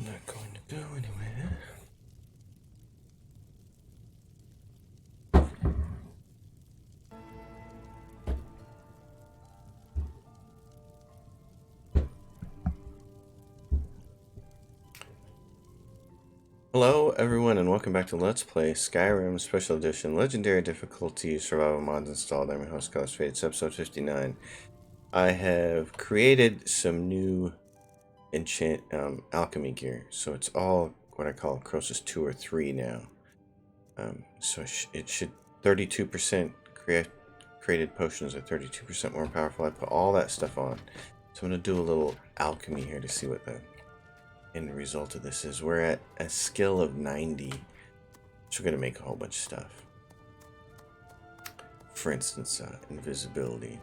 I'm not going to go anywhere. Hello everyone and welcome back to Let's Play Skyrim Special Edition Legendary Difficulty Survival Mods installed. I'm your host, Skylar Fate. It's episode 59. I have created some new alchemy gear, so it's all what I call Croesus 2 or 3 now. So it should 32% created potions are 32% more powerful. I put all that stuff on, so I'm going to do a little alchemy here to see what the end result of this is. We're at a skill of 90, so we're going to make a whole bunch of stuff. For instance, invisibility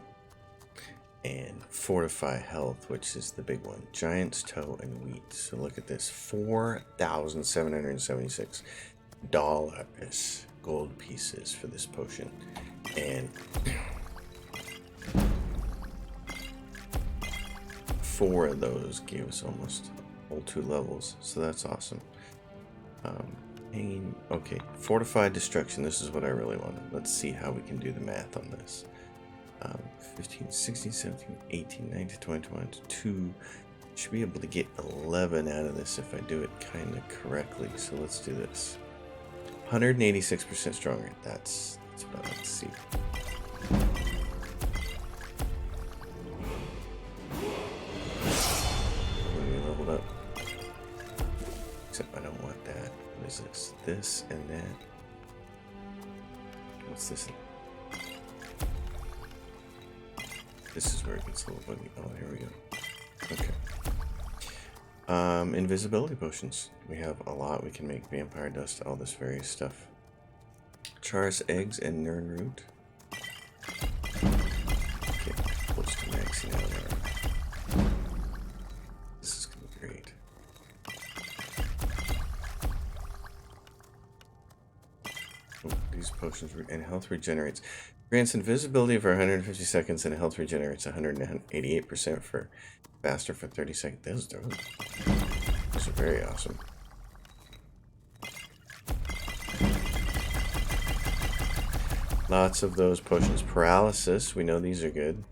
and fortify health, which is the big one. Giant's toe and wheat. So look at this, $4,776 gold pieces for this potion, and 4 of those gave us almost whole 2 levels, so that's awesome. Pain, okay, fortified destruction, this is what I really wanted. Let's see how we can do the math on this. 15, 16, 17, 18, 19, 20, 22, should be able to get 11 out of this if I do it kind of correctly, so let's do this. 186% stronger, that's what I like to see. Leveled up. Except I don't want that. What is this? This and that. What's this? This is where it gets a little buggy. Oh, here we go. Okay. Invisibility potions. We have a lot. We can make vampire dust, all this various stuff. Char's eggs and Nern root. Okay, close to maxing out there. This is gonna be great. Oh, these potions and health regenerates. Grants invisibility for 150 seconds and health regenerates 188% for faster for 30 seconds. Those are very awesome. Lots of those potions. Paralysis, we know these are good.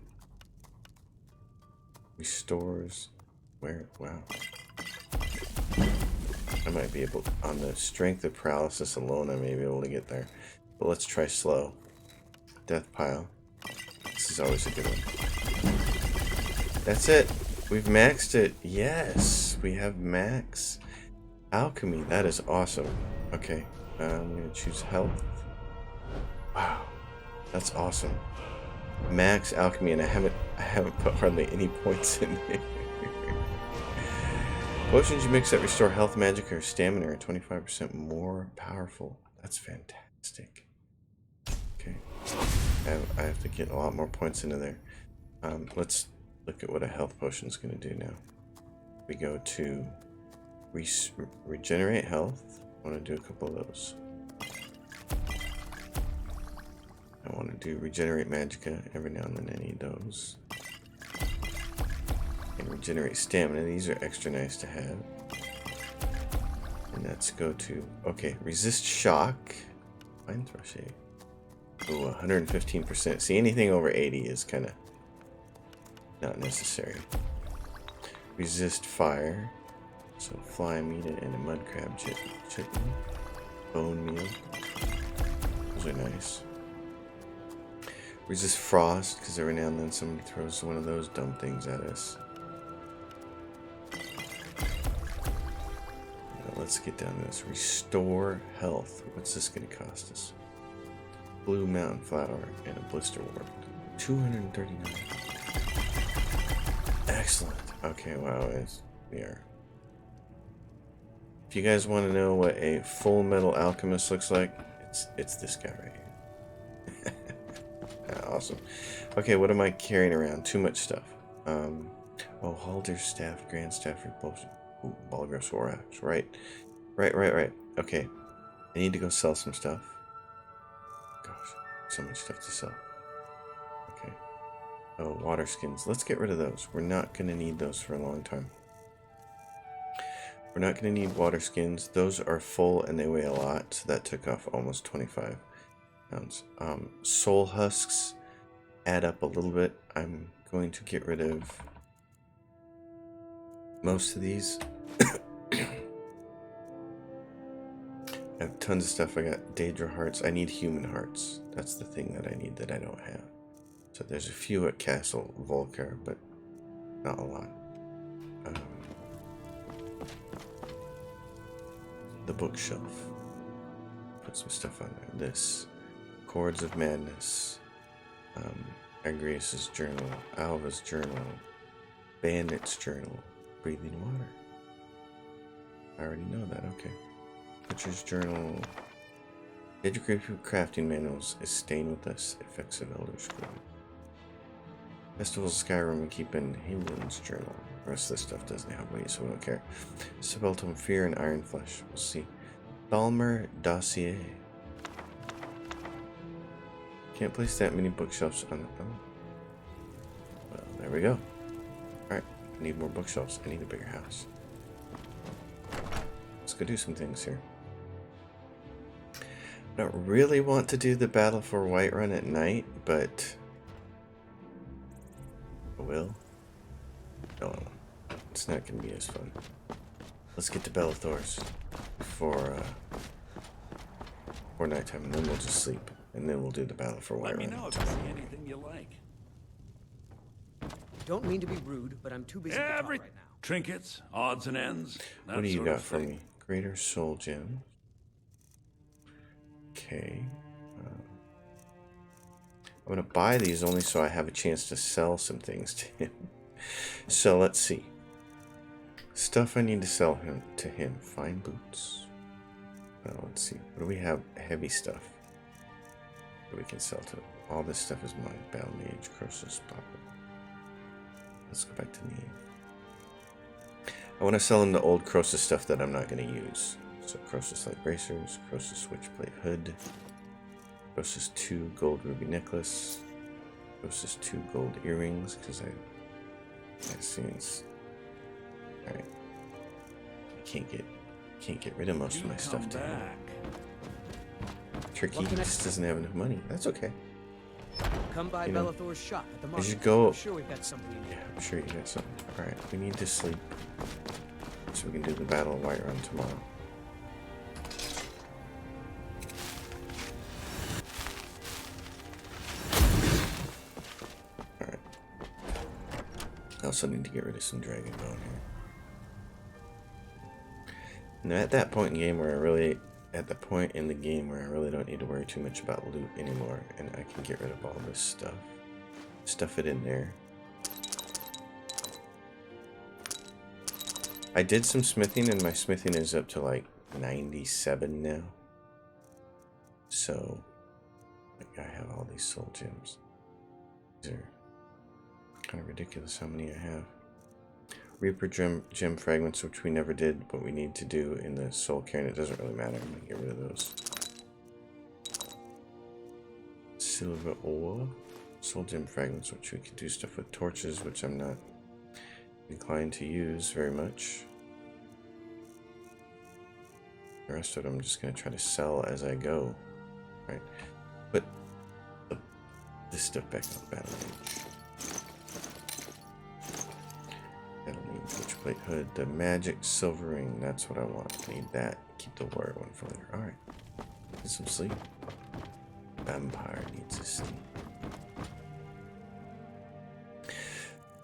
Restores, where? Wow. I might be able, on the strength of paralysis alone, I may be able to get there. But let's try slow. Death pile. This is always a good one. That's it. We've maxed it. Yes, we have max alchemy. That is awesome. Okay, I'm gonna choose health. Wow, that's awesome. Max alchemy, and I haven't put hardly any points in there. Potions you mix that restore health, magic, or stamina are 25% more powerful. That's fantastic. Okay, I have to get a lot more points into there. Let's look at what a health potion is going to do now. We go to regenerate health. I want to do a couple of those. I want to do regenerate magicka. Every now and then I need those. And regenerate stamina. These are extra nice to have. And let's go to, okay, resist shock. Fine thrush. Oh, 115%. See, anything over 80 is kind of not necessary. Resist fire. So fly meat and a mud crab chicken. Bone meal. Those are nice. Resist frost, because every now and then somebody throws one of those dumb things at us. Now let's get down to this. Restore health. What's this going to cost us? Blue mountain flower and a blister wart. 239. Excellent. Okay, wow, we are. If you guys want to know what a full metal alchemist looks like, it's this guy right here. Awesome. Okay, what am I carrying around? Too much stuff. Oh, halter staff, grand staff, repulsion. Ooh, Balgruff's war axe. Right. Okay, I need to go sell some stuff. Gosh, so much stuff to sell. Okay. Oh, water skins. Let's get rid of those. We're not going to need those for a long time. We're not going to need water skins. Those are full and they weigh a lot, so that took off almost 25 pounds. Soul husks add up a little bit. I'm going to get rid of most of these. I have tons of stuff. I got Daedra hearts. I need human hearts. That's the thing that I need that I don't have. So there's a few at Castle Volcar, but not a lot. The bookshelf. Put some stuff on there. This. Chords of Madness. Agrius's journal. Alva's journal. Bandit's journal. Breathing water. I already know that. Okay. Butcher's journal. Educated crafting manuals is staying with us. Effects of Elder Scroll. Festivals of Skyrim we keep in Hingland's journal. The rest of this stuff doesn't have weight, so we don't care. Sebultum Fear and Iron Flesh. We'll see. Balmer Dossier. Can't place that many bookshelves on the phone. Well, there we go. Alright, I need more bookshelves. I need a bigger house. Let's go do some things here. I don't really want to do the battle for Whiterun at night, but I will. No, it's not going to be as fun. Let's get to Bellathor's before nighttime, and then we'll just sleep, and then we'll do the battle for Whiterun. Let me know if you see anything you like. Don't mean to be rude, but I'm too busy to talk right now. Trinkets, odds and ends. What do you got for me? Greater Soul Gem. Okay. I'm going to buy these only so I have a chance to sell some things to him. So let's see. Stuff I need to sell to him. Fine boots. Let's see. What do we have? Heavy stuff that we can sell to him. All this stuff is mine. Battle Mage, Croesus, Popper. Let's go back to me. I want to sell him the old Croesus stuff that I'm not going to use. So Croesus Light Bracers, Croesus Switchblade Hood, Croesus 2 Gold Ruby Necklace, Croesus 2 Gold Earrings, because that seems... Alright. I can't get rid of most of my stuff to him. Tricky just doesn't have enough money. That's okay. Come by Bellathor's shop at the market. As you go... I'm sure we've got something in here. Yeah, I'm sure you got something. Alright, we need to sleep. So we can do the Battle of Whiterun tomorrow. Alright. I also need to get rid of some Dragon Bone here. Now at that point in the game where I really don't need to worry too much about loot anymore, and I can get rid of all this stuff. Stuff it in there. I did some smithing, and my smithing is up to like 97 now. So, like, I have all these soul gems. These are kind of ridiculous how many I have. Reaper gem fragments, which we never did, but we need to do in the soul cairn. It doesn't really matter. I'm gonna get rid of those. Silver ore, soul gem fragments, which we can do stuff with torches, which I'm not inclined to use very much. The rest of it I'm just gonna try to sell as I go. Right, put this stuff back on Battle Mage. Switchblade Hood, the magic silver ring, that's what I want. I need that. Keep the warrior one for later. Alright. Get some sleep. Vampire needs to sleep.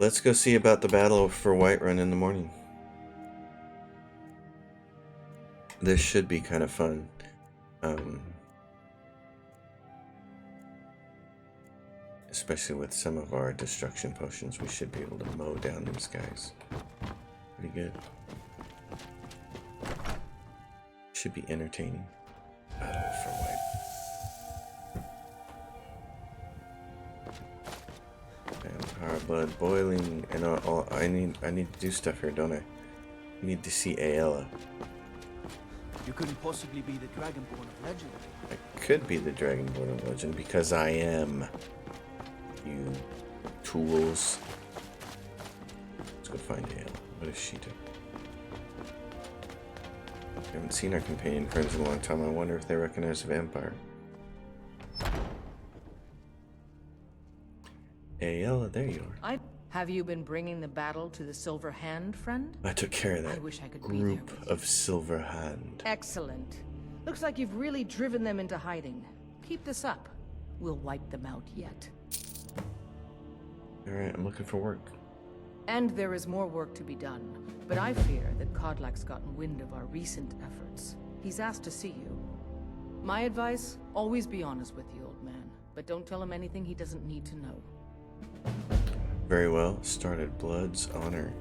Let's go see about the battle for Whiterun in the morning. This should be kind of fun. Especially with some of our destruction potions, we should be able to mow down these guys. Pretty good. Should be entertaining. Battle for White. Vampire blood boiling, and all. I need to do stuff here, don't I? I need to see Aella. You couldn't possibly be the Dragonborn of legend. I could be the Dragonborn of legend because I am. You tools. Let's go find Aella. What does she do? Haven't seen our companion friends in a long time. I wonder if they recognize a vampire. Hey, Ella, there you are. Have you been bringing the battle to the Silver Hand, friend? I took care of that I wish I could be there group with you. of Silver Hand. Excellent. Looks like you've really driven them into hiding. Keep this up. We'll wipe them out yet. Alright, I'm looking for work. And there is more work to be done. But I fear that Kodlak's gotten wind of our recent efforts. He's asked to see you. My advice, always be honest with the old man. But don't tell him anything he doesn't need to know. Very well. Started Blood's honor.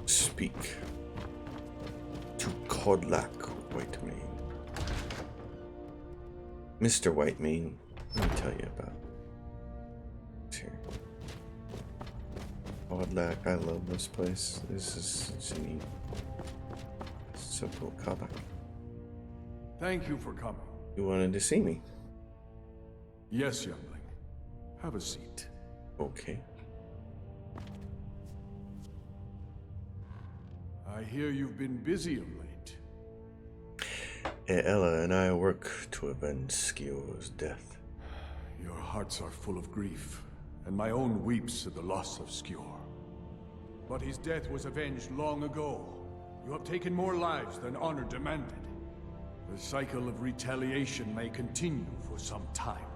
Speak to Kodlak Whitemane. Mr. Whitemane, let me tell you about what's here. Kodlak, I love this place. This is such a neat. So cool. Kodlak. Thank you for coming. You wanted to see me. Yes, youngling. Have a seat. Okay. I hear you've been busy of late. Ella and I work to avenge Skio's death. Your hearts are full of grief, and my own weeps at the loss of Skior. But his death was avenged long ago. You have taken more lives than honor demanded. The cycle of retaliation may continue for some time.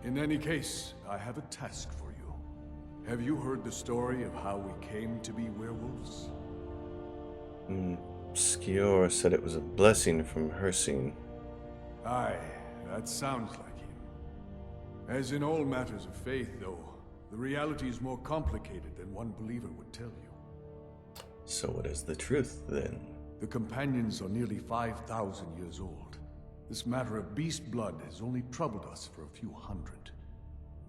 In any case, I have a task for you. Have you heard the story of how we came to be werewolves? Skior said it was a blessing from her scene. Aye, that sounds like him. As in all matters of faith, though, the reality is more complicated than one believer would tell you. So what is the truth, then? The companions are nearly 5,000 years old. This matter of beast blood has only troubled us for a few hundred.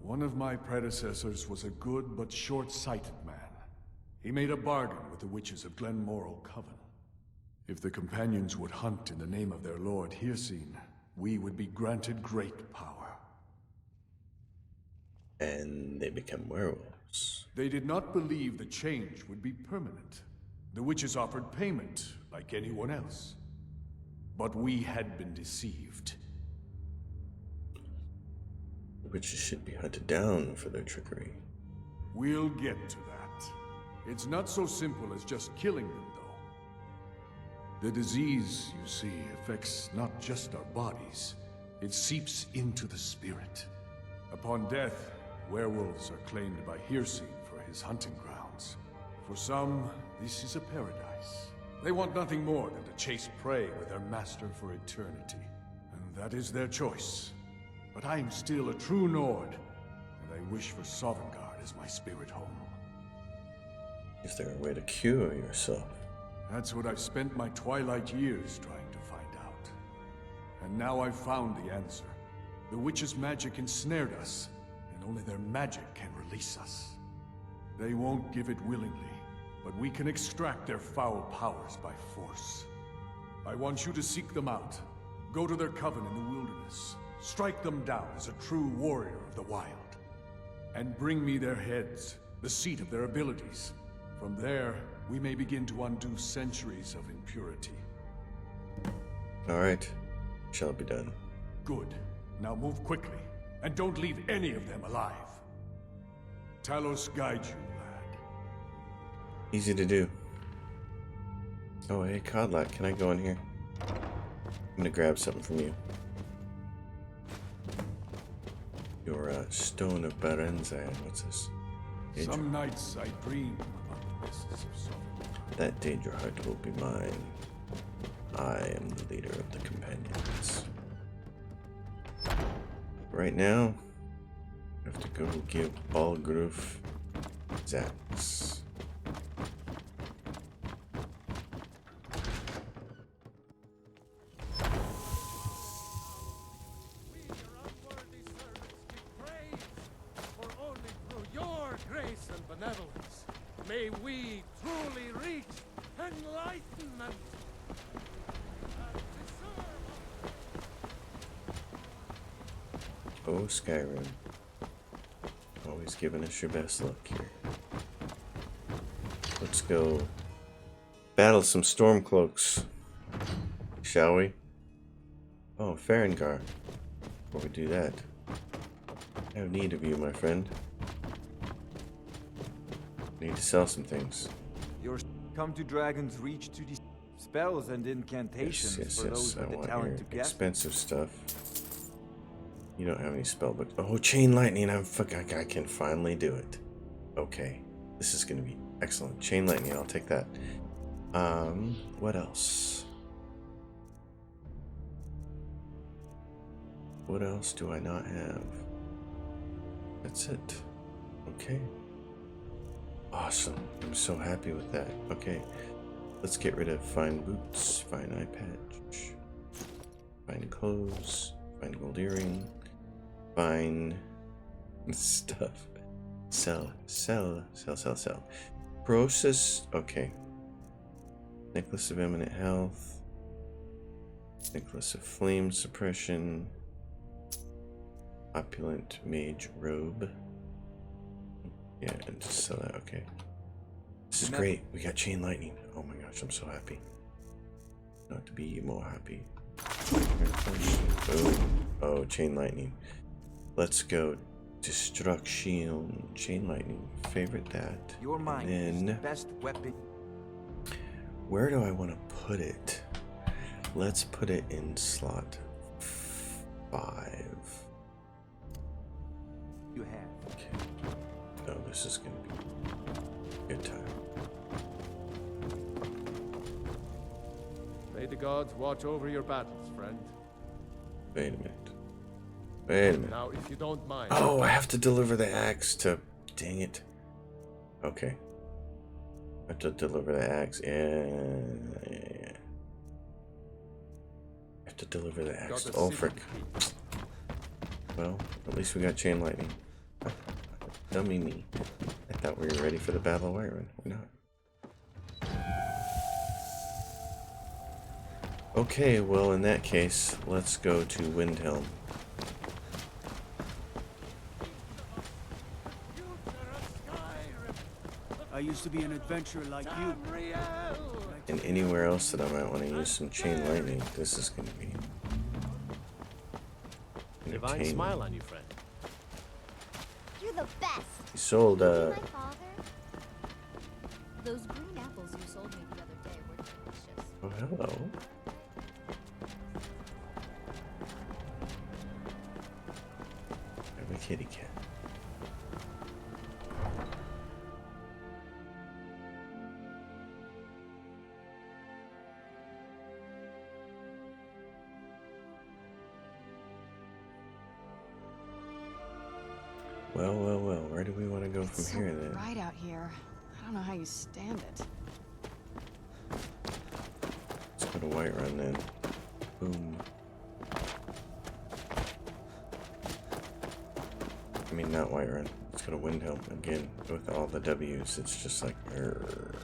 One of my predecessors was a good but short-sighted man. He made a bargain with the witches of Glenmoral Coven. If the companions would hunt in the name of their lord Hircine, we would be granted great power. And they become werewolves. They did not believe the change would be permanent. The witches offered payment, like anyone else. But we had been deceived. Witches should be hunted down for their trickery. We'll get to that. It's not so simple as just killing them, though. The disease, you see, affects not just our bodies. It seeps into the spirit. Upon death, werewolves are claimed by Hircine for his hunting grounds. For some, this is a paradise. They want nothing more than to chase prey with their master for eternity. And that is their choice. But I am still a true Nord, and I wish for Sovngarde as my spirit home. Is there a way to cure yourself? That's what I've spent my twilight years trying to find out. And now I've found the answer. The witch's magic ensnared us, and only their magic can release us. They won't give it willingly, but we can extract their foul powers by force. I want you to seek them out. Go to their coven in the wilderness. Strike them down as a true warrior of the wild. And bring me their heads, the seat of their abilities. From there, we may begin to undo centuries of impurity. Alright. Shall be done. Good. Now move quickly, and don't leave any of them alive. Talos guide you, lad. Easy to do. Oh, hey, Kodlak, can I go in here? I'm gonna grab something from you. Your Stone of Barenzan. What's this? Some nights I dream about the mists of Sovngarde. That danger heart will be mine. I am the leader of the companions. Right now, I have to go give Balgruf Zax. We, your unworthy servants, give praise, for only through your grace and benevolence may we truly reach enlightenment. Oh, Skyrim. Always giving us your best luck here. Let's go battle some Stormcloaks, shall we? Oh, Farengar. Before we do that, I have need of you, my friend. I need to sell some things. You're come to Dragon's Reach to these spells and incantations Yes, for those I with the want talent to your guess. expensive stuff. You don't have any spell books. Oh, Chain Lightning! I can finally do it. Okay, this is gonna be excellent. Chain Lightning, I'll take that. What else? What else do I not have? That's it. Okay. Awesome. I'm so happy with that. Okay. Let's get rid of fine boots, fine eye patch, fine clothes, fine gold earring, fine stuff. Sell. Process. Okay. Necklace of Eminent Health. Necklace of Flame Suppression. Opulent Mage Robe. Yeah, and just sell that. Okay. This is great. We got Chain Lightning. Oh my gosh, I'm so happy. Not to be more happy. Boom. Oh, Chain Lightning. Let's go. Destruction. Chain Lightning. Favorite that. Your mind is the best weapon. Where do I want to put it? Let's put it in slot 5. You have. Okay. Oh, this is going to be a good time. May the gods watch over your battles, friend. Wait a minute. Wait a minute. Now, if you don't mind. Oh, I have to deliver the axe to... Dang it. Okay. I have to deliver the axe. Yeah. I have to deliver the axe to Ulfric. Well, at least we got Chain Lightning. Dummy me. I thought we were ready for the Battle of Whiterun. We're not. Okay, well in that case, let's go to Windhelm. I used to be an adventurer like you. And anywhere else that I might want to use some Chain Lightning, this is going to be Divine entertaining. smile on you, friend. You're the best. He sold, My father? Those green apples you sold me the other day were delicious. Oh, hello. I have a kitty cat. Well, where do we want to go from It's so here then? bright out here. I don't know how you stand it. Let's go to Whiterun then. Boom. I mean, not Whiterun. Let's go to Windhelm again. With all the W's, it's just like, Urgh.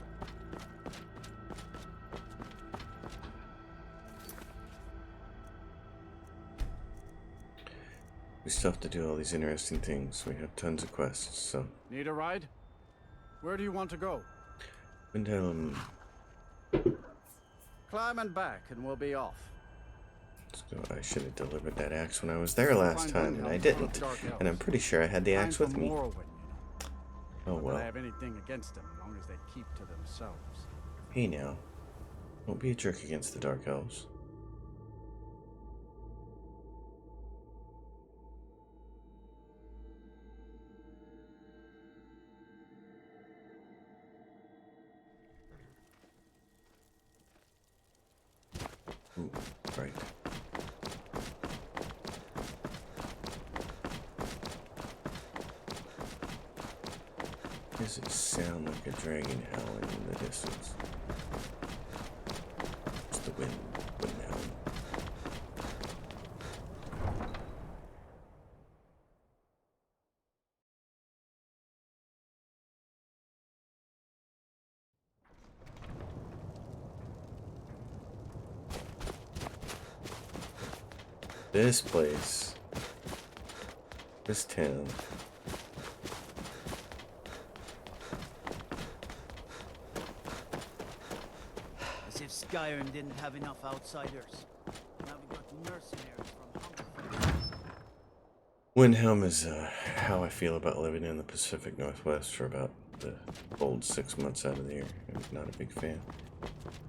We still have to do all these interesting things. We have tons of quests, so. Need a ride? Where do you want to go? Windhelm. Climb and back, and we'll be off. Let's go. I should have delivered that axe when I was there last time, and I didn't. And I'm pretty sure I had the axe with me. Morrowind, Oh Not that well. I have anything against them, as long as they keep to themselves. Hey now. Don't be a jerk against the Dark Elves. Ooh, right. Does it sound like a dragon howling in the distance? It's the wind howling. This place, this town, Skyrim didn't have enough outsiders. Now we got mercenaries from Hungerford. Windhelm is how I feel about living in the Pacific Northwest for about the cold 6 months out of the year. I'm not a big fan.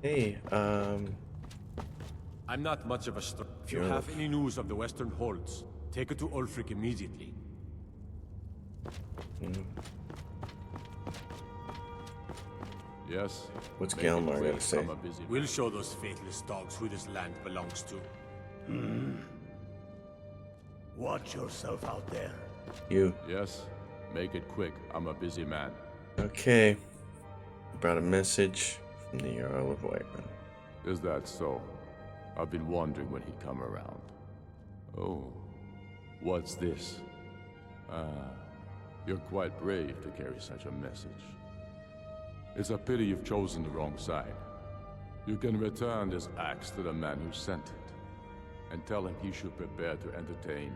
Hey, I'm not much of a If you Sure. have any news of the Western Holds, take it to Ulfric immediately. Yes. what's make it Gelmar quick, got to say? I'm a busy man. We'll show those faithless dogs who this land belongs to. Watch yourself out there. You. Yes. Make it quick. I'm a busy man. Okay. Brought a message from the Jarl of Whiterun. Is that so? I've been wondering when he'd come around. Oh. What's this? Ah. You're quite brave to carry such a message. It's a pity you've chosen the wrong side. You can return this axe to the man who sent it, and tell him he should prepare to entertain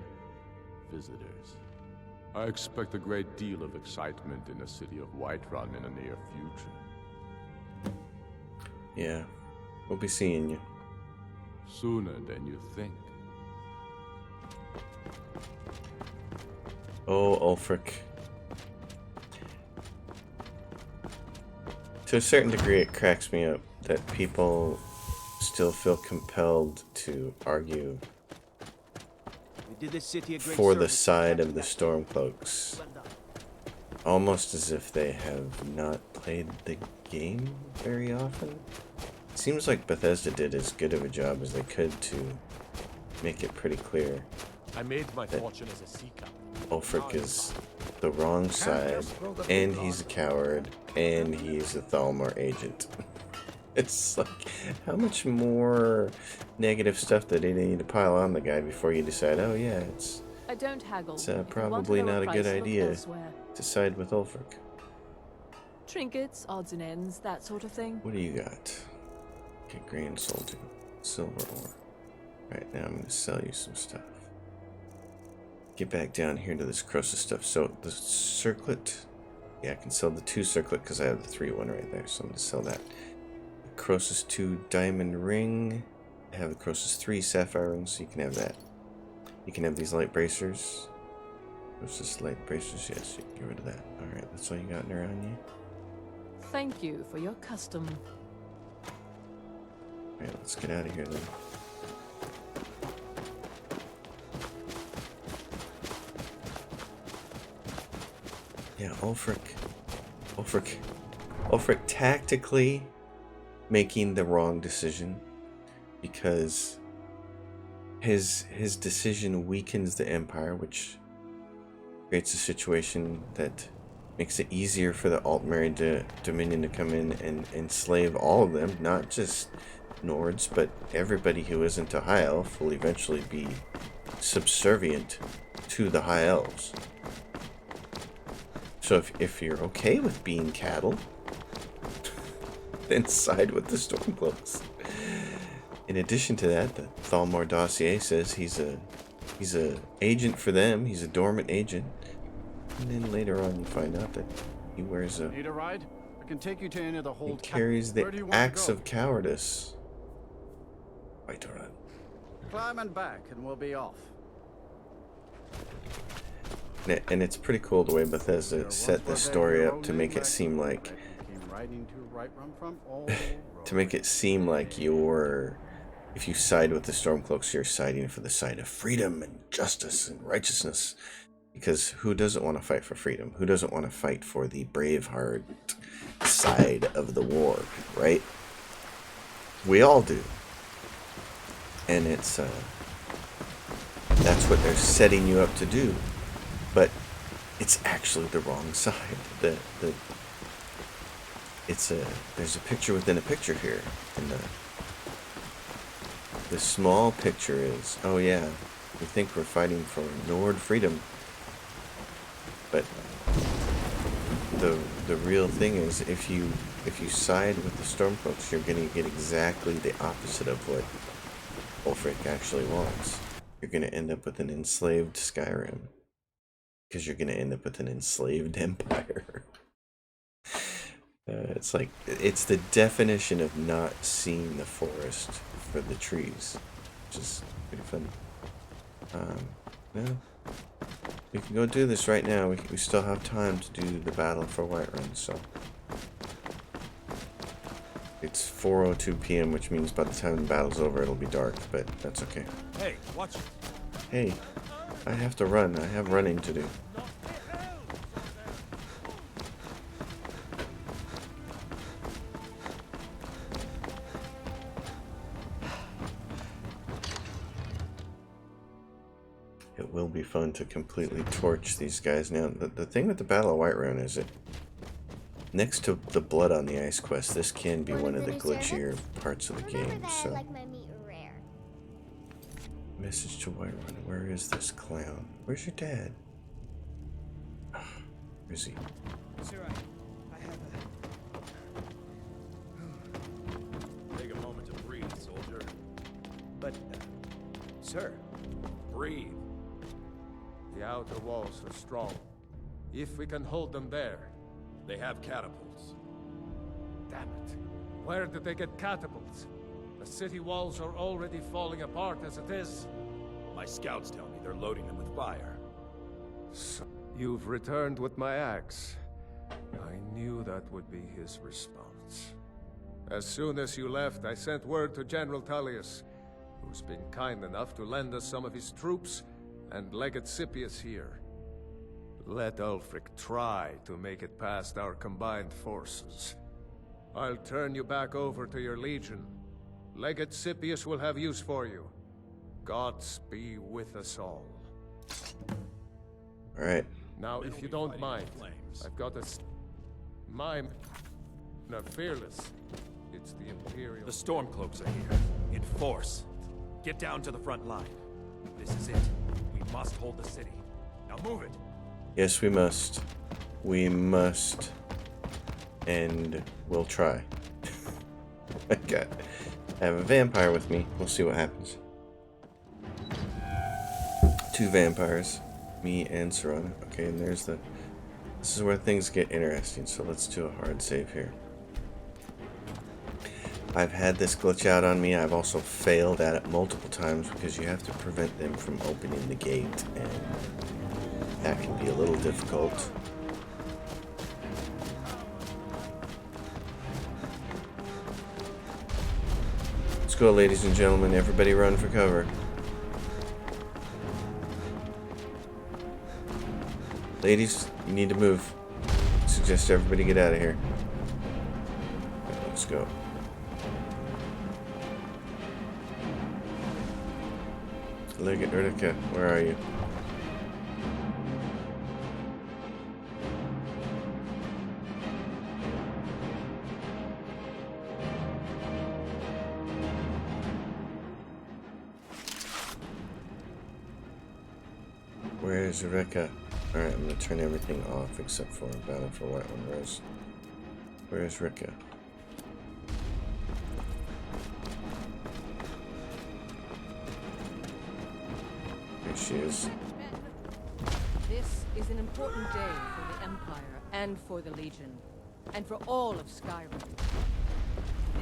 visitors. I expect a great deal of excitement in the city of Whiterun in the near future. Yeah. We'll be seeing you. Sooner than you think. Oh, Ulfric. To a certain degree, it cracks me up that people still feel compelled to argue We did this city a great for the service, side of the Captain. Stormcloaks, Well done. almost as if they have not played the game very often. It seems like Bethesda did as good of a job as they could to make it pretty clear I made my That- fortune as a sea captain. Ulfric is the wrong side, and he's a coward, and he's a Thalmor agent. It's like, how much more negative stuff do they need to pile on the guy before you decide, oh yeah, it's I don't haggle. It's, If you want probably lower not a good price, look idea. elsewhere. to side with Ulfric? Trinkets, odds and ends, that sort of thing. What do you got? Okay, grand soldier, silver ore. Right now I'm gonna sell you some stuff. Get back down here to this Croesus stuff. So the circlet, yeah, I can sell the 2 circlet because I have the 3 one right there. So I'm gonna sell that. The Croesus 2 diamond ring. I have the Croesus 3 sapphire ring, so you can have that. You can have these light bracers. Croesus light bracers, yes, you can get rid of that. Alright, that's all you got around you. Thank you for your custom. Alright, let's get out of here then. Yeah, Ulfric tactically making the wrong decision because his decision weakens the Empire, which creates a situation that makes it easier for the Altmerry Dominion to come in and enslave all of them, not just Nords, but everybody who isn't a High Elf will eventually be subservient to the High Elves. So if you're okay with being cattle, then side with the Stormcloaks. In addition to that, the Thalmor dossier says he's a agent for them. He's a dormant agent. And then later on, you find out that he wears a Need a ride? I can take you to any of the he hold. carries Where do the you want to axe go? of cowardice. Whiterun. Climb and back, and we'll be off. And it's pretty cool the way Bethesda There set once the was a story hero up to named make it Ragnar seem like that came riding to Whiterun from all to make it seem like you're, if you side with the Stormcloaks, you're siding for the side of freedom and justice and righteousness. Because who doesn't want to fight for freedom? Who doesn't want to fight for the Braveheart side of the war, right? We all do. And it's that's what they're setting you up to do. But it's actually the wrong side. There's a picture within a picture here. And the small picture is, oh yeah, we think we're fighting for Nord freedom. But the real thing is, if you side with the Stormcloaks, you're gonna get exactly the opposite of what Ulfric actually wants. You're gonna end up with an enslaved Skyrim. Because you're gonna end up with an enslaved empire. It's like, it's the definition of not seeing the forest for the trees, which is pretty funny. No, we can go do this right now. We still have time to do the battle for Whiterun, so. It's 4:02 p.m., which means by the time the battle's over, it'll be dark, but that's okay. Hey, watch it. Hey, I have to run. I have running to do. It will be fun to completely torch these guys. Now, the thing with the Battle of Whiterun is it, next to the blood on the ice quest, this can be one of the glitchier parts of the game. So, message to Whiterun. Where is this clown? Where's your dad? Where is he? Sir, I have Take a moment to breathe, soldier. But, sir, breathe. The outer walls are strong. If we can hold them there. They have catapults. Damn it. Where did they get catapults? The city walls are already falling apart as it is. My scouts tell me they're loading them with fire. So you've returned with my axe. I knew that would be his response. As soon as you left, I sent word to General Tullius, who's been kind enough to lend us some of his troops, and Legate Scipius here. Let Ulfric try to make it past our combined forces. I'll turn you back over to your legion. Legate Scipius will have use for you. Gods be with us all. Alright. Now, if you don't mind, I've got a... Mime... No, fearless. It's the Imperial... The Stormcloaks are here. In force. Get down to the front line. This is it. We must hold the city. Now move it! Yes, we must. We must. And we'll try. I have a vampire with me. We'll see what happens. 2 vampires. Me and Serana. Okay, and there's the... This is where things get interesting, so let's do a hard save here. I've had this glitch out on me. I've also failed at it multiple times because you have to prevent them from opening the gate, and that can be a little difficult. Let's go, ladies and gentlemen. Everybody run for cover. Ladies, you need to move. I suggest everybody get out of here. Right, let's go. Look at Utica. Where are you? Where is Utica? Alright, I'm gonna turn everything off except for Battle for Whiterun. Where's Rika? Here she is. This is an important day for the Empire and for the Legion, and for all of Skyrim.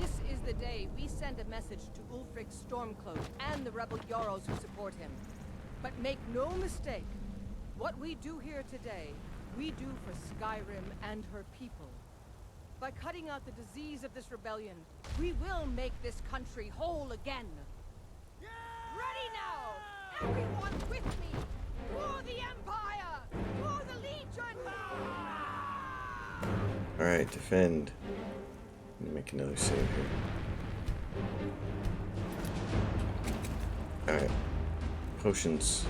This is the day we send a message to Ulfric Stormcloak and the rebel Jarls who support him. But make no mistake, what we do here today, we do for Skyrim and her people. By cutting out the disease of this rebellion, we will make this country whole again. Yeah! Ready now! Everyone with me! For the Empire! For the Legion! Alright, defend. Let me make another save here. Alright. Potions.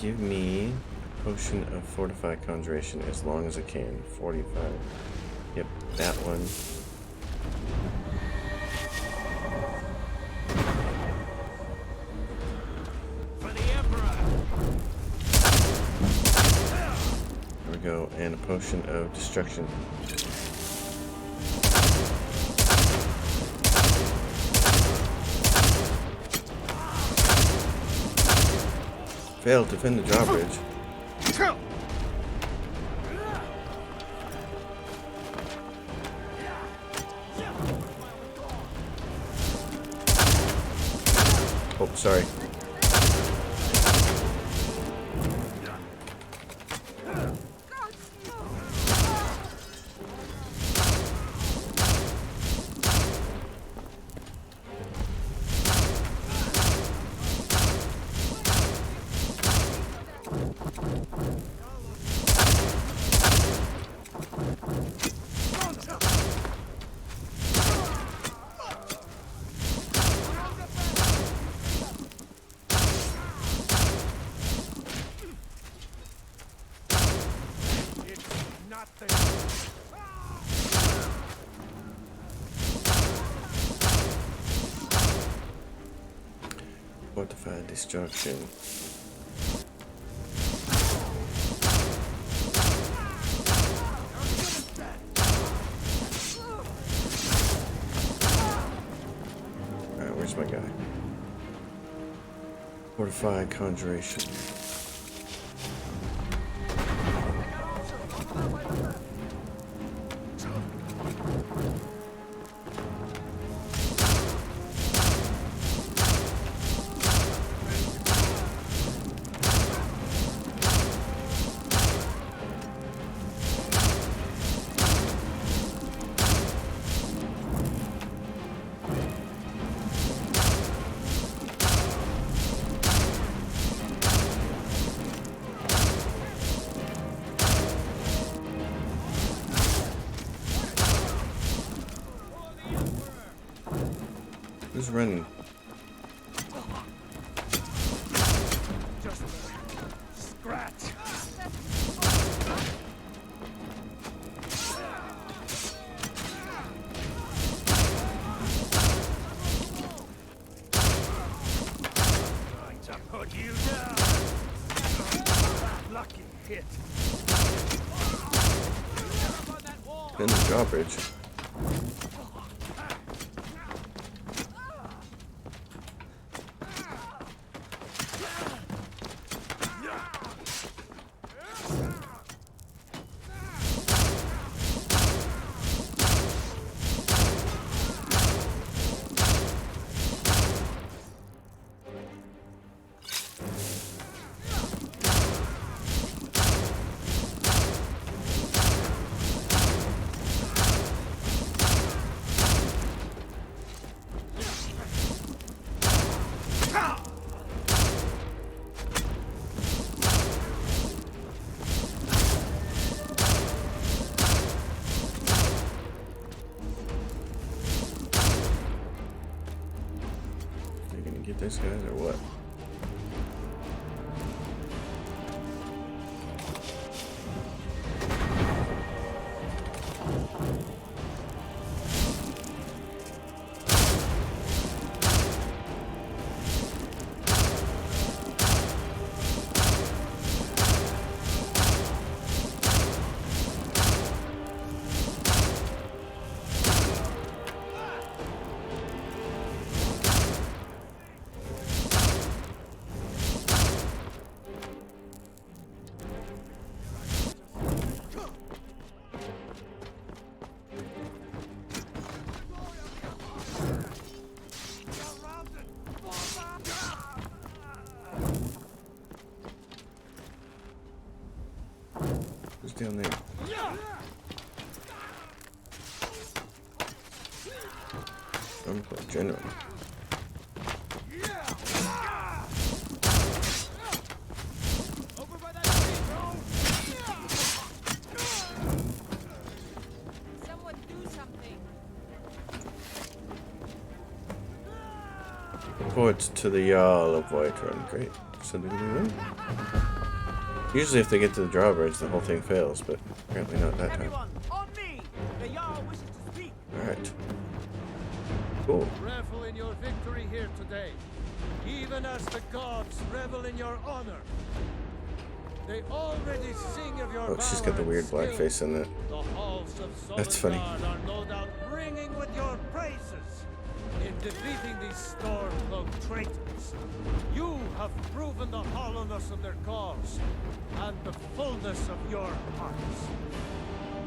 Give me a potion of fortified conjuration as long as I can. 45. Yep, that one. For the Emperor! There we go, and a potion of destruction. Failed to defend the drawbridge. sorry. Fortified destruction. Alright, where's my guy? Fortified conjuration. Who's running? Just scratch. Going to put you down. Lucky hit. In the drawbridge. Get these guys or what? Who's down there? I'm playing general. Someone do something. Reports to the Jarl of Whiterun. Great. So did we win? Usually if they get to the drawbridge, the whole thing fails, but apparently not that time. Everyone, on me! The Jarl wishes to speak. Alright. Cool. Revel in your victory here today, even as the gods revel in your honor. They already sing of your Oh, she's got the weird black face in it. The halls of That's funny. Sovngarde are no doubt ringing with your praises. In defeating these storm-cloaked traitors, you have proven the hollowness of their cause and the fullness of your hearts.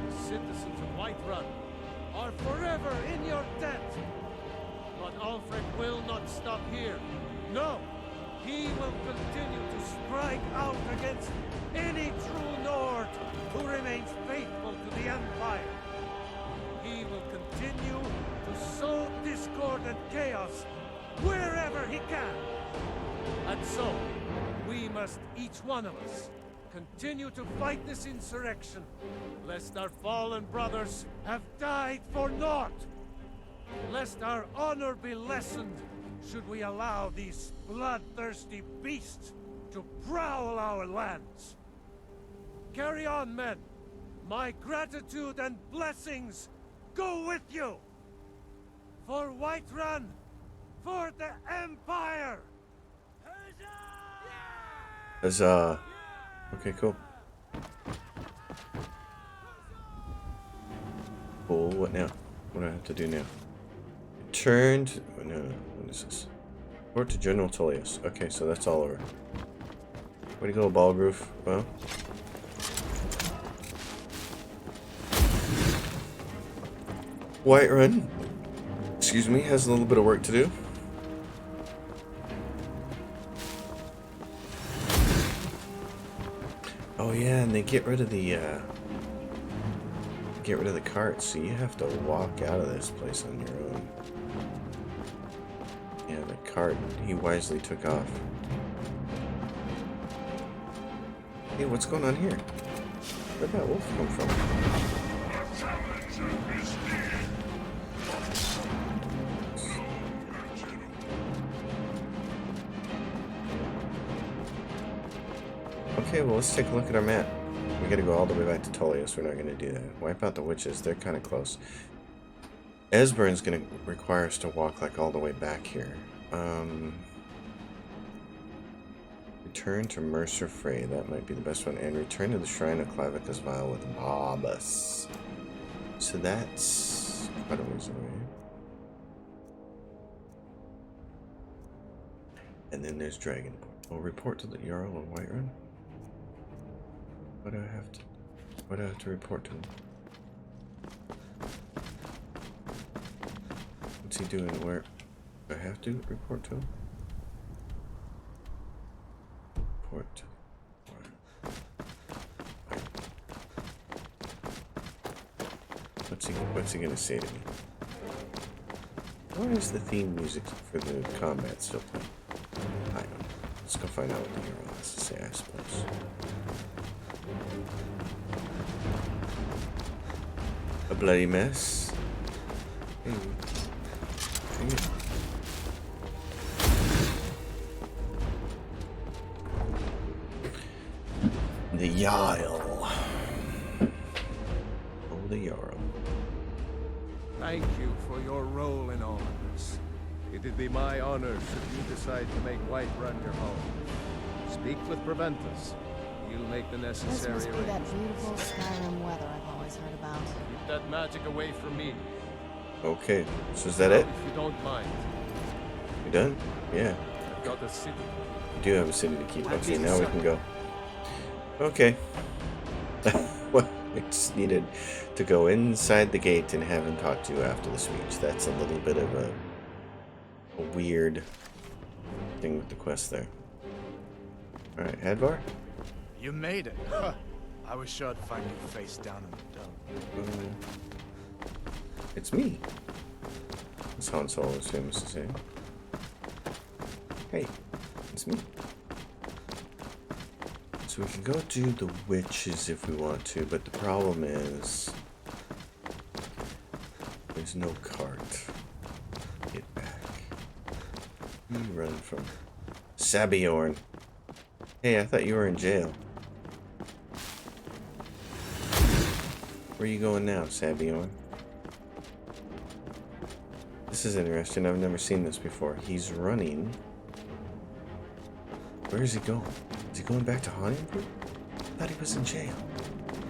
The citizens of Whiterun are forever in your debt. But Alfred will not stop here. No! He will continue to strike out against any true Nord who remains faithful to the Empire. He will continue to sow discord and chaos wherever he can. And so, we must, each one of us, continue to fight this insurrection, lest our fallen brothers have died for naught. Lest our honor be lessened, should we allow these bloodthirsty beasts to prowl our lands. Carry on, men. My gratitude and blessings go with you. For Whiterun, for the Empire! Huzzah! Okay, cool. Cool, what now? What do I have to do now? Return to... No, what is this? Report to General Tullius. Okay, so that's all over. Way to go, Balgroof. Well... Whiterun, excuse me, has a little bit of work to do. Oh yeah, and they get rid of the carts, so you have to walk out of this place on your own. Yeah, the cart he wisely took off. Hey, what's going on here? Where'd that wolf come from? Okay, well, let's take a look at our map. We gotta go all the way back to Tullius. We're not gonna do that. Wipe out the witches. They're kind of close. Esbern's gonna require us to walk like all the way back here. Return to Mercer Frey. That might be the best one. And return to the Shrine of Clavicus Vile with Barbas. So that's quite a ways away. And then there's Dragonport. We'll report to the Jarl of Whiterun. What do I have to report to him? What's he doing? Where do I have to report to him? Report. What's he gonna say to me? Why is the theme music for the combat still playing? I don't know. Let's go find out what the hero has to say, I suppose. A bloody mess. Hey. Dang it. The Jarl. Oh, the Jarl. Thank you for your role in all of this. It'd be my honor should you decide to make Whiterun your home. Speak with Preventus. You'll make the This necessary must be that arrangements. beautiful Skyrim weather I've always heard about. Keep that magic away from me. Okay, so is that Now, it? If you don't mind, You done? Yeah. I've got a city. We do have a city to keep. Okay, now we can go. Okay. Well, we just needed to go inside the gate and have him talk to you after the speech. That's a little bit of a weird thing with the quest there. Alright, Hadvar? You made it. Huh. I was sure to find you face down in the dump. It's me. As Han Solo is famous to say. Hey, it's me. So we can go do the witches if we want to, but the problem is there's no cart. Get back. You run from Sabiorn. Hey, I thought you were in jail. Where are you going now, Sabiorn? This is interesting. I've never seen this before. He's running. Where is he going? Is he going back to Honeymoon? I thought he was in jail.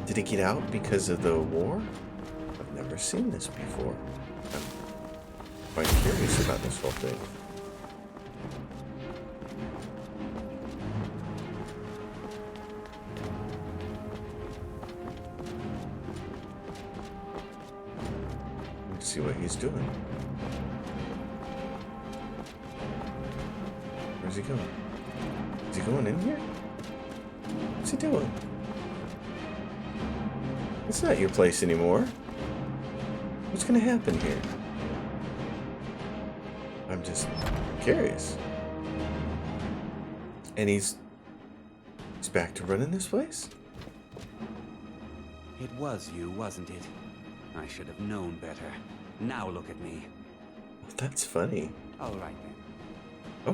Did he get out because of the war? I've never seen this before. I'm quite curious about this whole thing. Let's see what he's doing. he going? Is he going in here? What's he doing? It's not your place anymore. What's gonna happen here? I'm just curious. And he's back to running this place? It was you, wasn't it? I should have known better. Now look at me. Well, that's funny. All right then.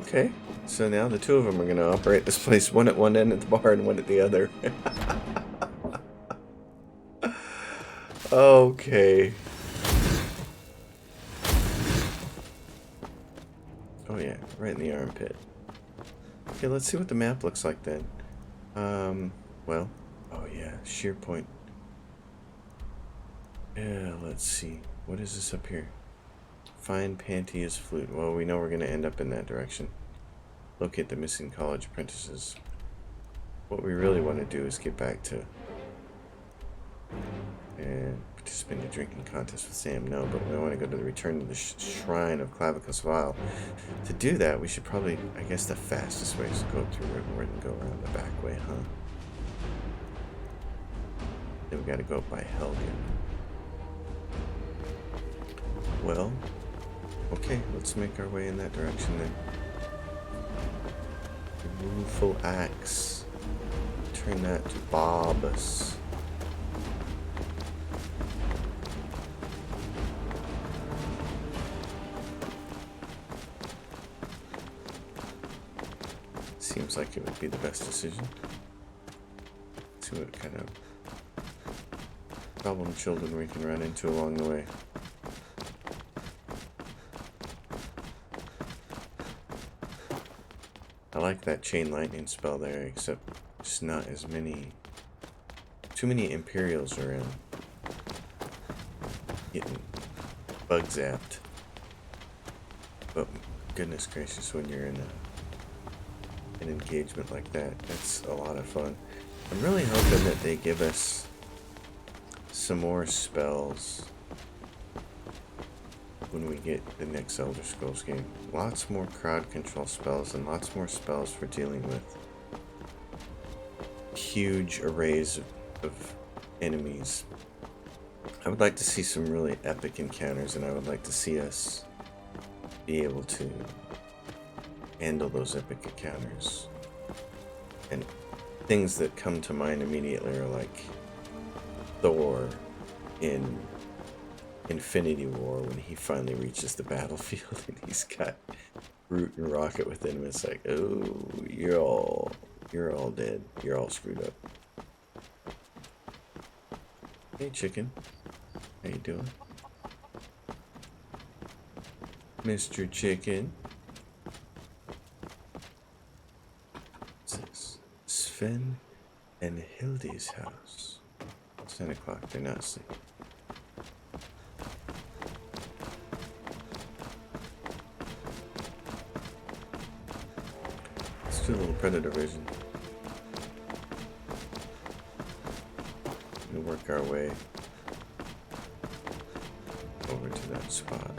Okay, so now the two of them are going to operate this place, one at one end of the bar and one at the other. Okay. Oh yeah, right in the armpit. Okay, let's see what the map looks like then. Well, oh yeah, sheer point. Yeah, let's see. What is this up here? Find Panthea's flute. Well, we know we're going to end up in that direction. Locate the missing college apprentices. What we really want to do is get back to... and participate in a drinking contest with Sam. No, but we want to go to the return to the shrine of Clavicus Vile. To do that, we should probably... I guess the fastest way is to go through Riverwood and go around the back way, huh? Then we got to go up by Helgen. Well... okay, let's make our way in that direction then. Remove full axe. Turn that to Barbus. Seems like it would be the best decision. See what kind of problem children we can run into along the way. I like that chain lightning spell there, except just not as many... too many Imperials around. Getting bug zapped. But goodness gracious, when you're in an engagement like that, that's a lot of fun. I'm really hoping that they give us some more spells when we get the next Elder Scrolls game. Lots more crowd control spells and lots more spells for dealing with huge arrays of enemies. I would like to see some really epic encounters, and I would like to see us be able to handle those epic encounters. And things that come to mind immediately are like Thor in Infinity War, when he finally reaches the battlefield and he's got Groot and Rocket with him. It's like, oh, you're all dead. You're all screwed up. Hey, chicken. How you doing? Mr. Chicken. What's this? Sven and Hildy's house. It's 10 o'clock. They're not asleep. Do a little predator vision. We'll work our way over to that spot.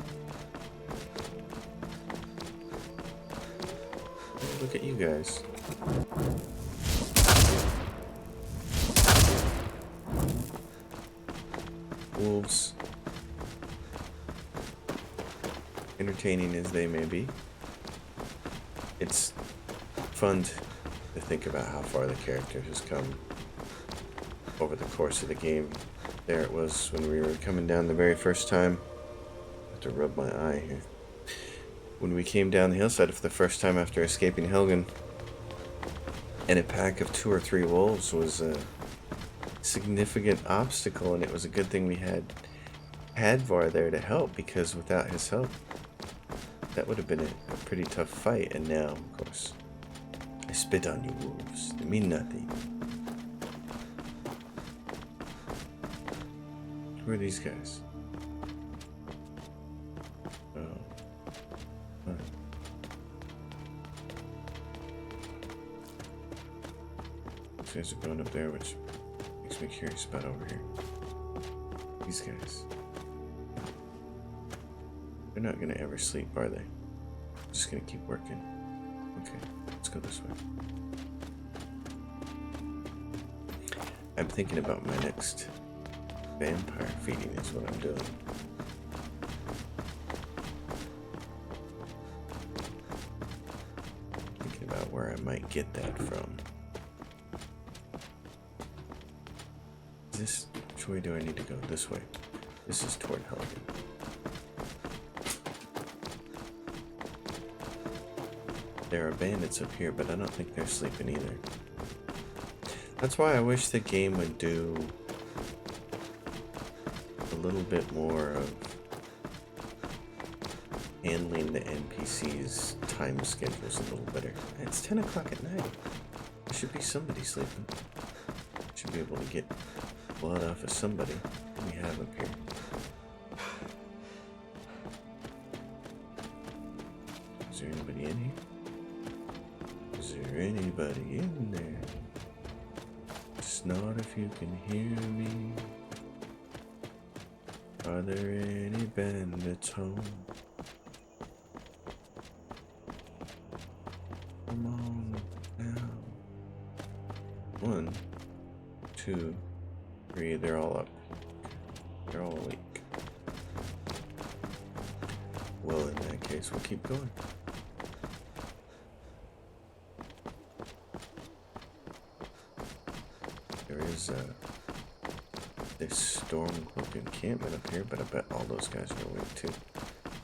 Hey, look at you guys. Wolves. Entertaining as they may be, it's fun to think about how far the character has come over the course of the game. There it was when we were coming down the very first time. I have to rub my eye here. When we came down the hillside for the first time after escaping Helgen, and a pack of 2 or 3 wolves was a significant obstacle, and it was a good thing we had Hadvar there to help, because without his help, that would have been a pretty tough fight. And now, of course, I spit on you, wolves. They mean nothing. Who are these guys? Oh. Huh. These guys are going up there, which makes me curious about over here. These guys. They're not gonna ever sleep, are they? Just gonna keep working. Okay, let's go this way. I'm thinking about my next vampire feeding is what I'm doing. Thinking about where I might get that from. Which way do I need to go? This way. This is toward Helgen. There are bandits up here, but I don't think they're sleeping either. That's why I wish the game would do a little bit more of handling the NPCs' time schedules a little better. It's 10 o'clock at night. There should be somebody sleeping. Should be able to get blood off of somebody. What do we have up here? Is there anybody in here? Is there anybody in there? Snot if you can hear me. Are there any bandits home? Come on now. 1, 2, 3, they're all up. They're all awake. Well, in that case, we'll keep going. There is this Stormcloak encampment up here, but I bet all those guys are awake too.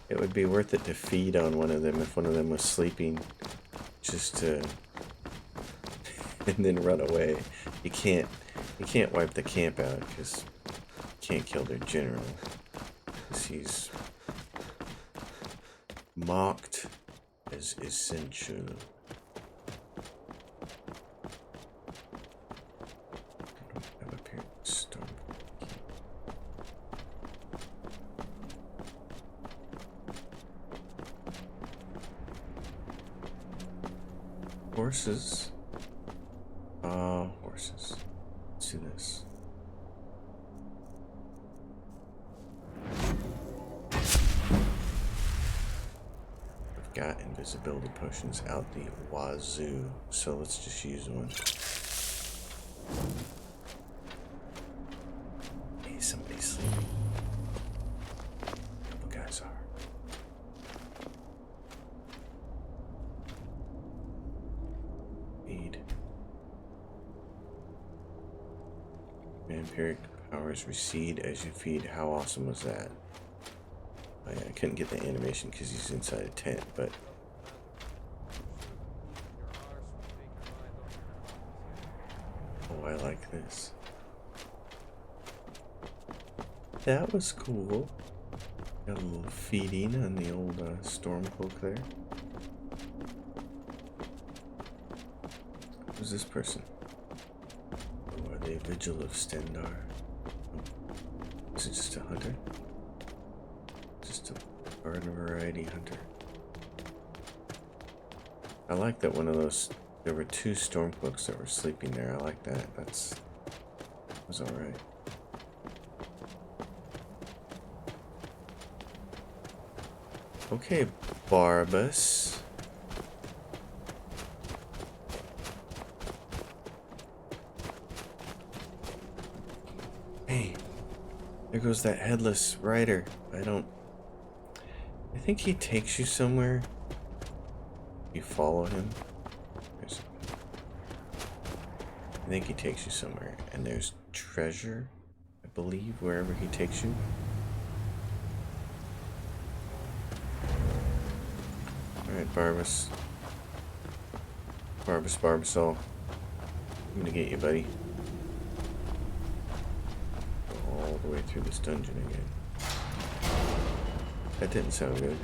It would be worth it to feed on one of them if one of them was sleeping, just to, and then run away. You can't wipe the camp out because you can't kill their general, because he's mocked as essential. Horses. Horses. Let's do this. I've got invisibility potions out the wazoo, so let's just use one. Hey, somebody's sleeping. A couple guys are. Vampiric powers recede as you feed. How awesome was that? I couldn't get the animation because he's inside a tent, but oh, I like this. That was cool. Got a little feeding on the old Stormcloak there. Who's this person? Oh, are they Vigil of Stendar? Oh. Is it just a hunter? Just a garden variety hunter. I like that one of those. There were 2 Stormcloaks that were sleeping there. I like that. That was alright. Okay, Barbas. Hey, there goes that headless rider. I think he takes you somewhere. You follow him. I think he takes you somewhere, and there's treasure, I believe, wherever he takes you. Alright, Barbas. Barbasol. I'm gonna get you, buddy. Go all the way through this dungeon again. That didn't sound good.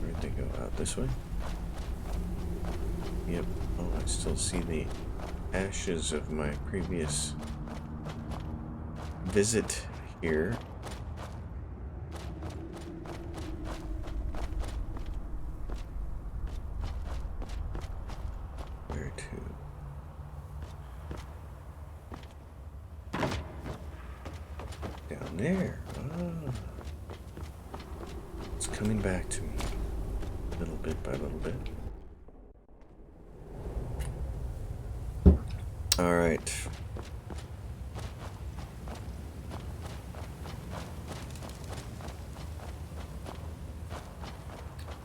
Where'd they go? Out this way? Yep. Oh, I still see the ashes of my previous visit here. Where to? there. Ah. It's coming back to me. Little bit by little bit. Alright.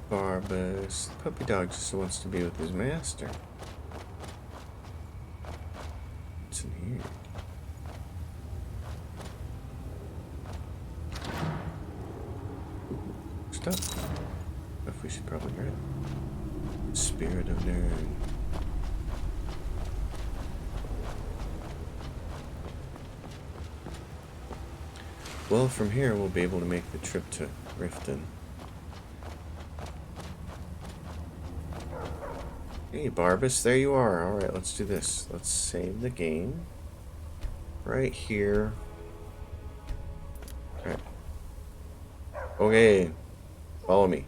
Barbas. The puppy dog just wants to be with his master. What's in here? Stuff. Stuff we should probably grab. Spirit of Nern. Well, from here we'll be able to make the trip to Riften. Hey, Barbas, there you are. Alright, let's do this. Let's save the game. Right here. Alright. Okay. Follow me.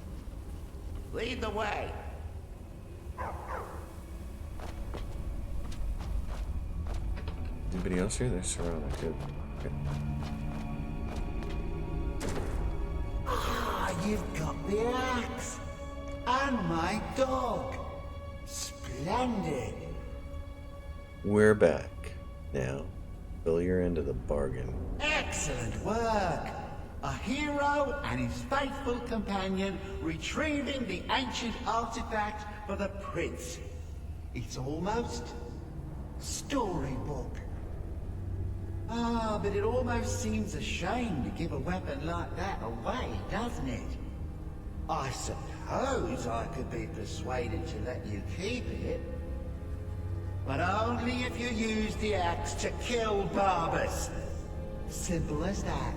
Lead the way. Anybody else here? They're surrounded. Good. Okay. Ah, you've got the axe. And my dog. Splendid. We're back. Now, fill your end of the bargain. Excellent work. A hero and his faithful companion retrieving the ancient artifact for the prince. It's almost storybook. Ah, but it almost seems a shame to give a weapon like that away, doesn't it? I suppose I could be persuaded to let you keep it. But only if you use the axe to kill Barbas. Simple as that.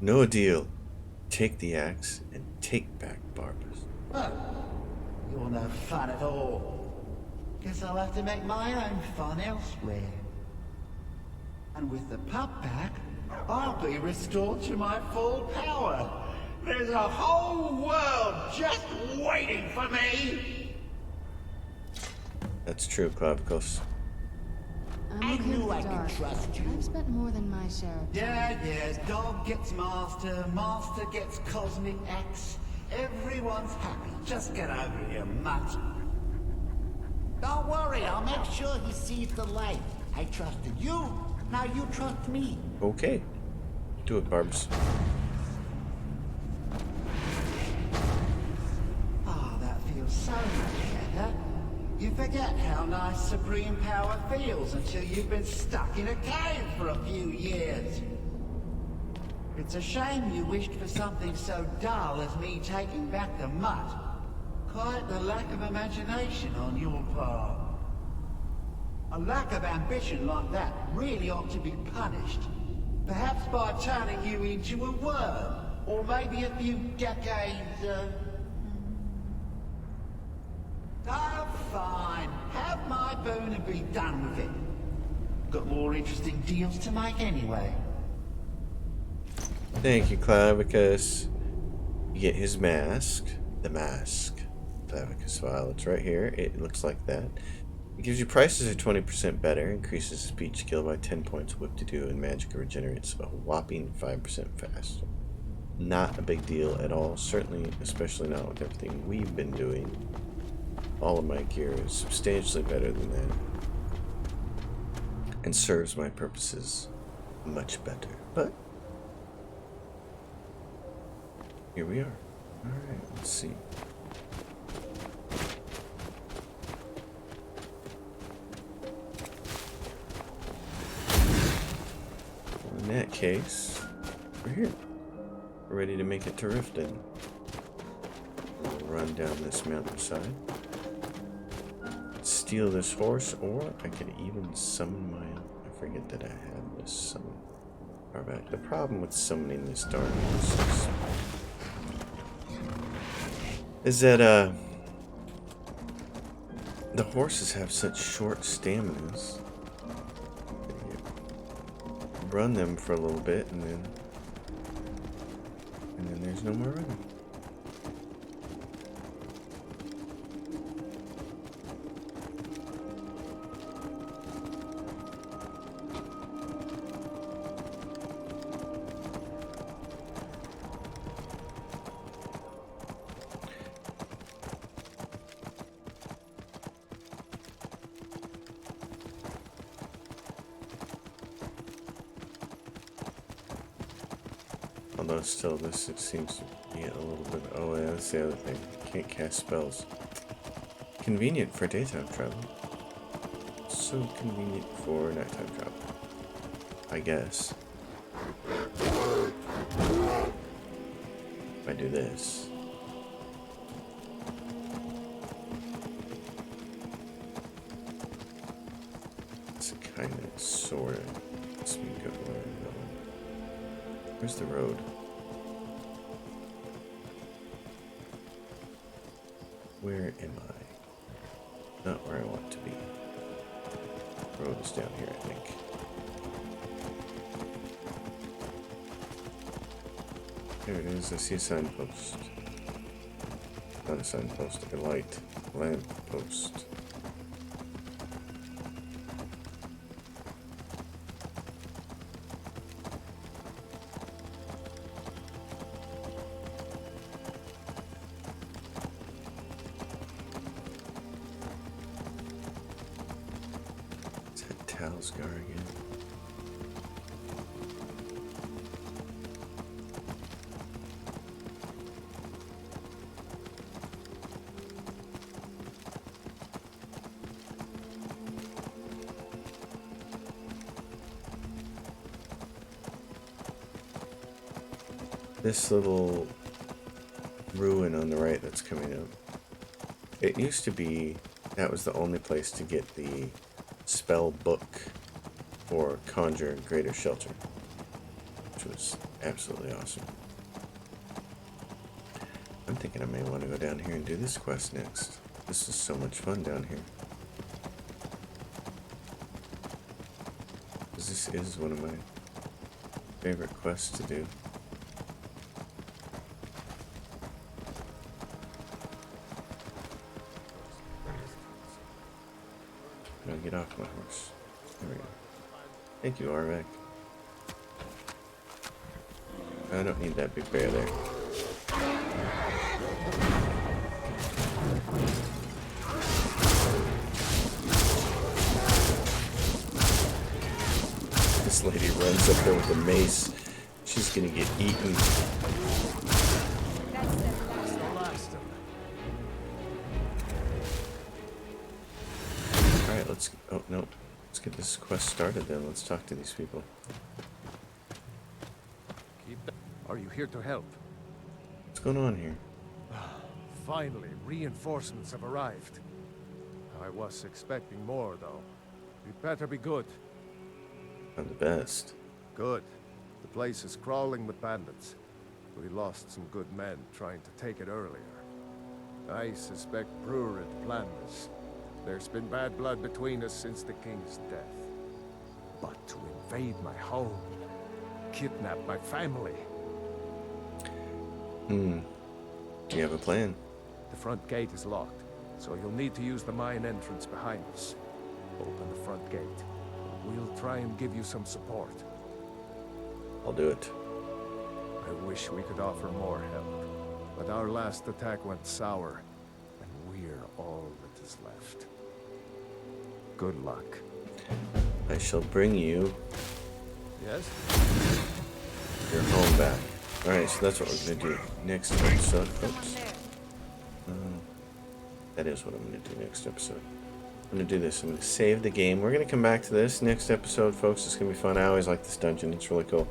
No deal. Take the axe and take back Barbas. Huh. You're no fun at all. Guess I'll have to make my own fun elsewhere. And with the pup back, I'll be restored to my full power. There's a whole world just waiting for me. That's true, Clavicos. I knew I could trust you. I've spent more than my share of time. Yeah, dog gets master, master gets cosmic axe. Everyone's happy. Just get over here, mutt. Don't worry, I'll make sure he sees the light. I trusted you, now you trust me. Okay. Do it, Barbs. Ah, that feels so much better. You forget how nice supreme power feels until you've been stuck in a cave for a few years. It's a shame you wished for something so dull as me taking back the mutt. Quite the lack of imagination on your part. A lack of ambition like that really ought to be punished. Perhaps by turning you into a worm, or maybe a few decades, Oh, fine. Have my boon and be done with it. Got more interesting deals to make anyway. Thank you, Clavicus. You get his mask. The mask. Clavicus file. It's right here. It looks like that. It gives you prices are 20% better, increases speech skill by 10 points, whip to do, and magic regenerates a whopping 5% faster. Not a big deal at all. Certainly, especially not with everything we've been doing. All of my gear is substantially better than that. And serves my purposes much better. But here we are. Alright, let's see. Well, in that case, we're here. We're ready to make it to Riften. We'll run down this mountainside. Steal this horse, or I could even summon my... I forget that I have this summon far back. The problem with summoning this darn horse is that the horses have such short staminas. You run them for a little bit and then there's no more running. Although still, this it seems to be a little bit. Oh yeah, that's the other thing. Can't cast spells. Convenient for daytime travel. So convenient for nighttime travel. I guess. If I do this. It's kind of, sort of. Let's go where I'm going. Where's the road? Where am I? Not where I want to be. The road is down here, I think. There it is. I see a signpost. Not a signpost, a light. Lamp post. Talsgar again. This little ruin on the right that's coming up. It used to be that was the only place to get the spell book for Conjure Greater Shelter, which was absolutely awesome. I'm thinking I may want to go down here and do this quest next. This is so much fun down here. This is one of my favorite quests to do. I'll get off my horse. There we go. Thank you, Arvak. I don't need that big bear there. This lady runs up there with a mace. She's gonna get eaten. Alright, let's... Oh, no. Let's get this quest started then. Let's talk to these people. Are you here to help? What's going on here? Finally, reinforcements have arrived. I was expecting more, though. You'd better be good. I'm the best. Good. The place is crawling with bandits. We lost some good men trying to take it earlier. I suspect Brurid planned this. There's been bad blood between us since the king's death. But to invade my home, kidnap my family... Do you have a plan? The front gate is locked, so you'll need to use the mine entrance behind us. Open the front gate. We'll try and give you some support. I'll do it. I wish we could offer more help, but our last attack went sour, and we're all that is left. Good luck. I shall bring you Yes? your home back. Alright, so that's what we're going to do next episode, folks. That is what I'm going to do next episode. I'm going to do this. I'm going to save the game. We're going to come back to this next episode, folks. It's going to be fun. I always like this dungeon. It's really cool.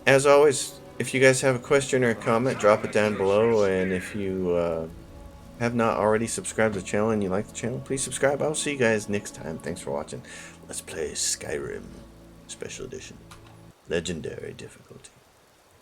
As always, if you guys have a question or a comment, drop it down below. And if you have not already subscribed to the channel and you like the channel, please subscribe. I'll see you guys next time. Thanks for watching. Let's play Skyrim Special Edition. Legendary difficulty.